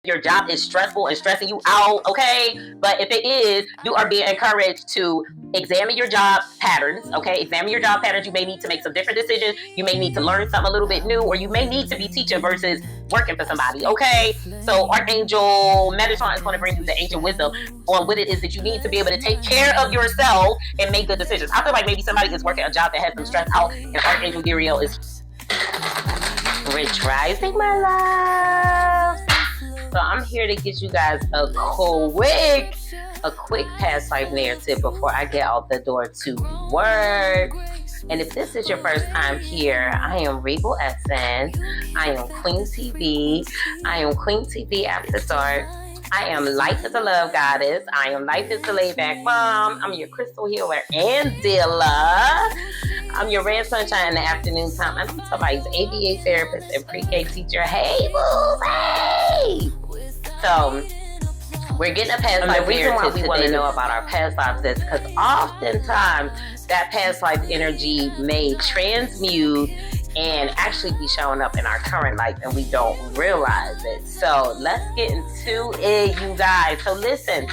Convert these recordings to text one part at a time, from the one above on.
your job is stressful and stressing you out, okay? But if it is, you are being encouraged to examine your job patterns, okay? Examine your job patterns. You may need to make some different decisions. You may need to learn something a little bit new, or you may need to be teaching versus working for somebody, okay? So Archangel Metatron is going to bring you the ancient wisdom on what it is that you need to be able to take care of yourself and make good decisions. I feel like maybe somebody is working a job that has them stressed out, and Archangel Uriel is Rich Rising, my love. So I'm here to get you guys a quick past life narrative before I get out the door to work. And if this is your first time here, I am Regal Essence. I am Queen TV. I am Queen TV After Dark. I am Life is a Love Goddess. I am Life is a Laid Back Mom. I'm your crystal healer and dealer. I'm your red sunshine in the afternoon time. I'm somebody's ABA therapist and pre-K teacher. Hey, boo, hey! So, we're getting a past life. The reason why we want to know about our past lives is because oftentimes that past life energy may transmute and actually be showing up in our current life and we don't realize it. So, let's get into it, you guys. So, listen.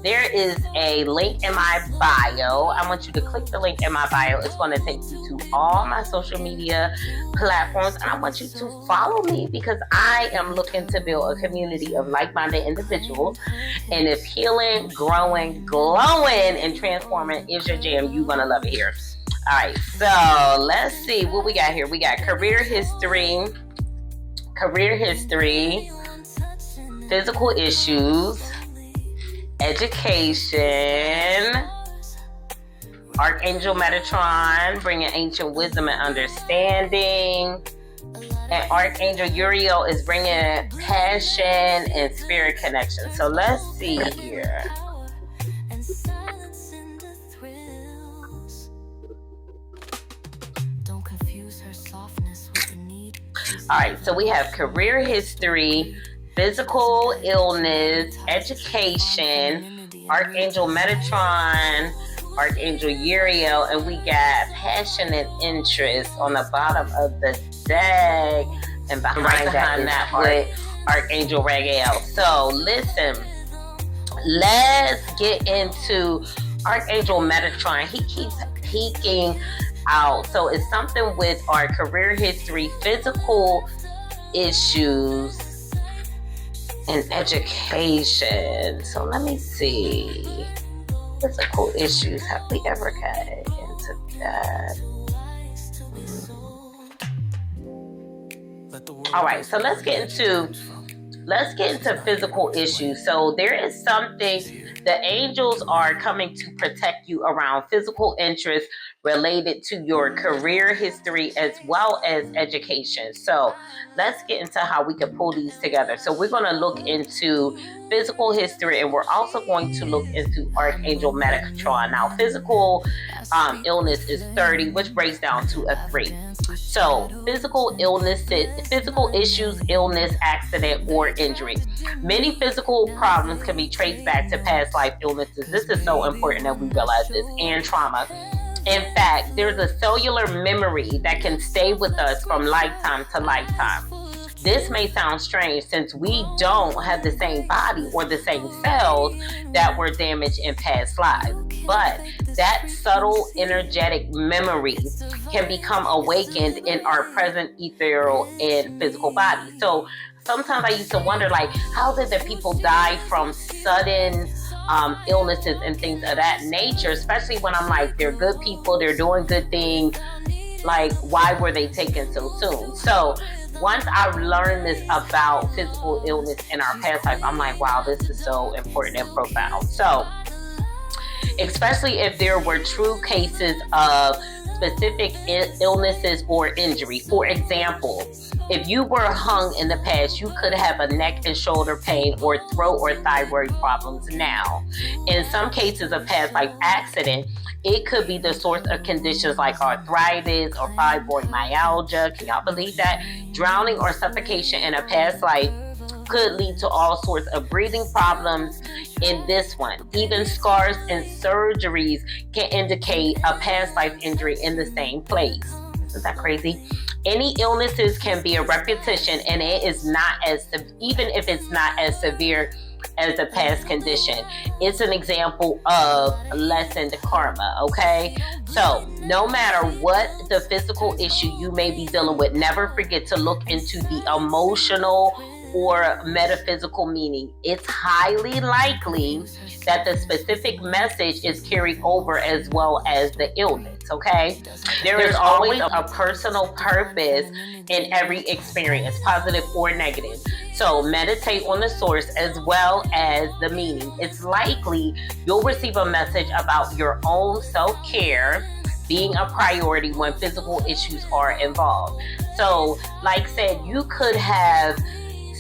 There is a link in my bio. I want you to click the link in my bio. It's going to take you to all my social media platforms. And I want you to follow me because I am looking to build a community of like-minded individuals. And if healing, growing, glowing, and transforming is your jam, you're going to love it here. All right, so let's see what we got here. We got career history, physical issues, education, Archangel Metatron bringing ancient wisdom and understanding, and Archangel Uriel is bringing passion and spirit connection. So let's see here. All right, so we have career history, physical illness, education, Archangel Metatron, Archangel Uriel, and we got passion and interest on the bottom of the deck, and behind that with Archangel Raphael. So listen, let's get into Archangel Metatron. He keeps peeking out. So it's something with our career history, physical issues, and education. So let me see. Physical issues. Have we ever got into that? All right. So let's get into physical issues. So there is something. The angels are coming to protect you around physical interests related to your career history as well as education. So let's get into how we can pull these together. So we're going to look into physical history, and we're also going to look into Archangel Metatron. Now, physical illness is 30, which breaks down to a 3. So physical issues, illness, accident, or injury. Many physical problems can be traced back to past life illnesses. This is so important that we realize this, and trauma. In fact, there's a cellular memory that can stay with us from lifetime to lifetime. This may sound strange since we don't have the same body or the same cells that were damaged in past lives. But that subtle energetic memory can become awakened in our present ethereal and physical body. So sometimes I used to wonder, like, how did the people die from sudden illnesses and things of that nature, especially when I'm like, they're good people, they're doing good things. Like, why were they taken so soon? So once I learned this about physical illness in our past life, I'm like, wow, this is so important and profound. So especially if there were true cases of specific illnesses or injury. For example, if you were hung in the past, you could have a neck and shoulder pain or throat or thyroid problems now. In some cases of past life accident, it could be the source of conditions like arthritis or fibromyalgia. Can y'all believe that? Drowning or suffocation in a past life could lead to all sorts of breathing problems in this one. Even scars and surgeries can indicate a past life injury in the same place. Isn't that crazy? Any illnesses can be a repetition, and it is not as, even if it's not as severe as a past condition. It's an example of lessened karma, okay? So no matter what the physical issue you may be dealing with, never forget to look into the emotional or metaphysical meaning. It's highly likely that the specific message is carried over as well as the illness, okay? There is always a personal purpose in every experience, positive or negative. So meditate on the source as well as the meaning. It's likely you'll receive a message about your own self-care being a priority when physical issues are involved. So, like said, you could have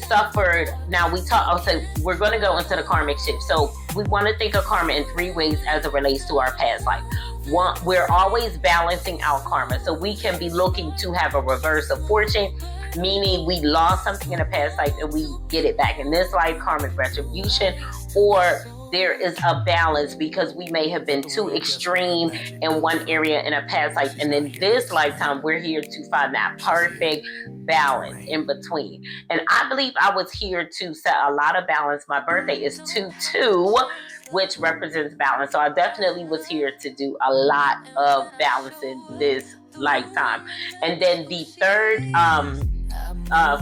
suffered. Now we're going to go into the karmic shift. So we want to think of karma in 3 ways as it relates to our past life. One, we're always balancing out karma. So we can be looking to have a reverse of fortune, meaning we lost something in a past life and we get it back in this life, karmic retribution, or there is a balance because we may have been too extreme in one area in a past life, and in this lifetime we're here to find that perfect balance in between. And I believe I was here to set a lot of balance. My birthday is 2/2, which represents balance, so I definitely was here to do a lot of balancing this lifetime. And then the third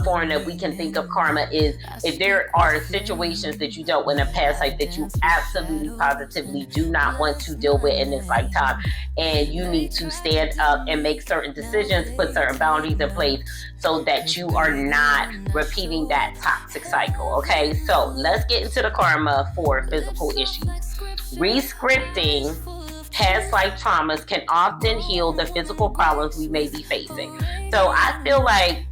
form that we can think of karma is if there are situations that you dealt with in a past life that you absolutely positively do not want to deal with in this lifetime, and you need to stand up and make certain decisions, put certain boundaries in place so that you are not repeating that toxic cycle. Okay, so let's get into the karma for physical issues. Rescripting past life traumas can often heal the physical problems we may be facing. So I feel like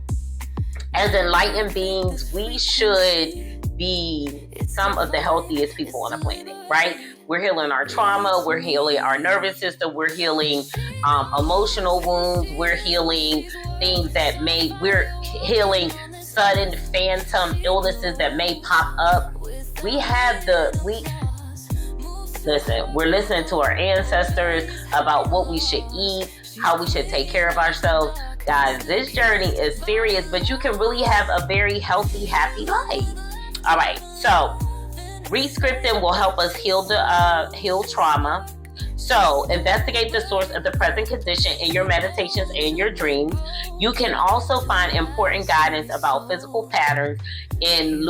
as enlightened beings, we should be some of the healthiest people on the planet, right? We're healing our trauma, we're healing our nervous system, we're healing emotional wounds, we're healing things that we're healing sudden phantom illnesses that may pop up. We're listening to our ancestors about what we should eat, how we should take care of ourselves. Guys, this journey is serious, but you can really have a very healthy, happy life. All right, so rescripting will help us heal trauma. So investigate the source of the present condition in your meditations and your dreams. You can also find important guidance about physical patterns in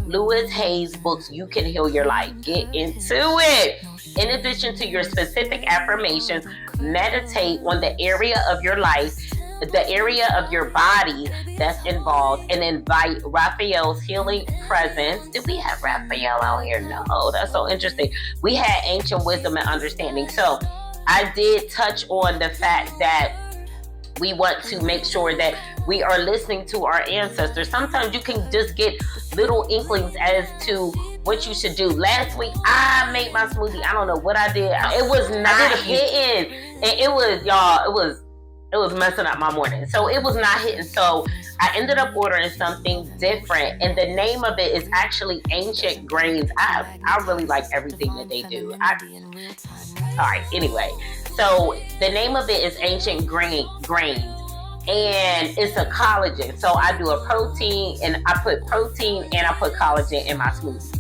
Louise Hay's books, You Can Heal Your Life. Get into it. In addition to your specific affirmations, meditate on the area of your life, the area of your body that's involved, and invite Raphael's healing presence. Did we have Raphael out here? No, that's so interesting. We had ancient wisdom and understanding. So I did touch on the fact that we want to make sure that we are listening to our ancestors. Sometimes you can just get little inklings as to what you should do. Last week, I made my smoothie. I don't know what I did. It was not hitting. And it was messing up my morning. So it was not hitting. So I ended up ordering something different. And the name of it is actually Ancient Grains. I really like everything that they do. All right, anyway. So the name of it is Ancient Grains. And it's a collagen. So I do a protein, and I put protein and I put collagen in my smoothie.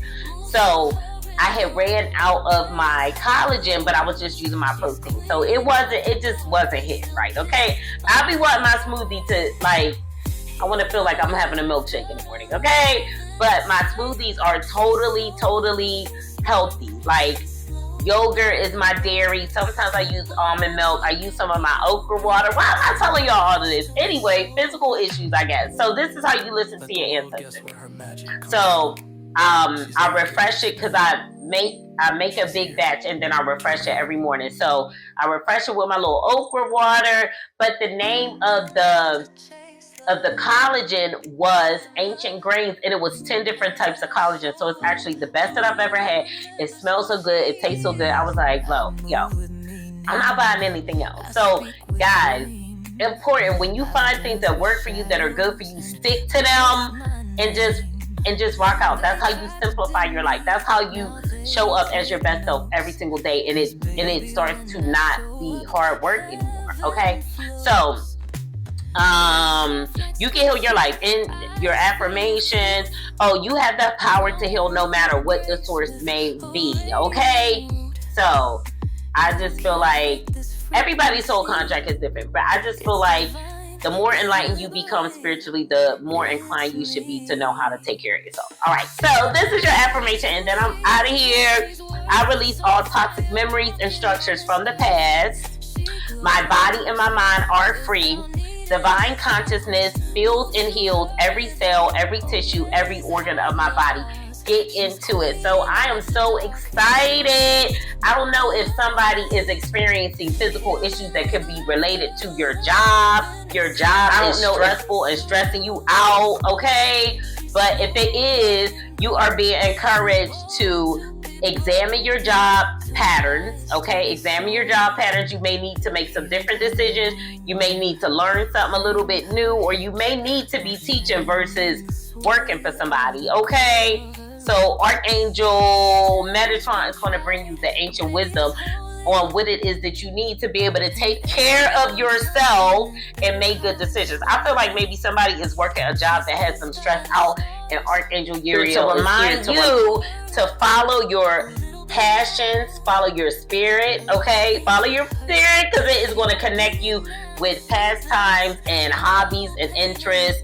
So I had ran out of my collagen, but I was just using my protein. So it just wasn't hitting right, okay? I'll be wanting my smoothie to, I want to feel like I'm having a milkshake in the morning, okay? But my smoothies are totally, totally healthy. Like, yogurt is my dairy. Sometimes I use almond milk. I use some of my okra water. Why am I telling y'all all of this? Anyway, physical issues, I guess. So this is how you listen to your ancestors. So I refresh it because I make a big batch and then I refresh it every morning. So I refresh it with my little okra water. But the name of the collagen was Ancient Grains, and it was 10 different types of collagen. So it's actually the best that I've ever had. It smells so good. It tastes so good. I was like, yo, I'm not buying anything else. So guys, important, when you find things that work for you, that are good for you, stick to them and just rock out. That's how you simplify your life. That's how you show up as your best self every single day, and it starts to not be hard work anymore. Okay, so You can heal your life in your affirmations. Oh, you have the power to heal no matter what the source may be. Okay, so I just feel like everybody's soul contract is different, but I just feel like the more enlightened you become spiritually, the more inclined you should be to know how to take care of yourself. All right, so this is your affirmation, and then I'm out of here. I release all toxic memories and structures from the past. My body and my mind are free. Divine consciousness fills and heals every cell, every tissue, every organ of my body. Get into it. So I am so excited. I don't know if somebody is experiencing physical issues that could be related to your job. Your job is stressful and stressing you out, okay? But if it is, you are being encouraged to examine your job patterns, okay? Examine your job patterns. You may need to make some different decisions. You may need to learn something a little bit new, or you may need to be teaching versus working for somebody, okay? So Archangel Metatron is going to bring you the ancient wisdom on what it is that you need to be able to take care of yourself and make good decisions. I feel like maybe somebody is working a job that has some stress out, and Archangel Uriel to remind you to follow your passions, follow your spirit, okay? Follow your spirit, because it is going to connect you with pastimes and hobbies and interests.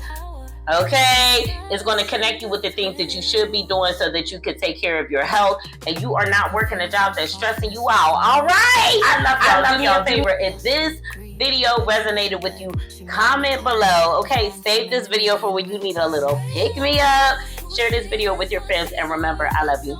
Okay, it's going to connect you with the things that you should be doing so that you can take care of your health and you are not working a job that's stressing you out. All right, I love y'all. Do me a favor, if this video resonated with you, comment below. Okay, save this video for when you need a little pick me up. Share this video with your friends, and remember, I love you.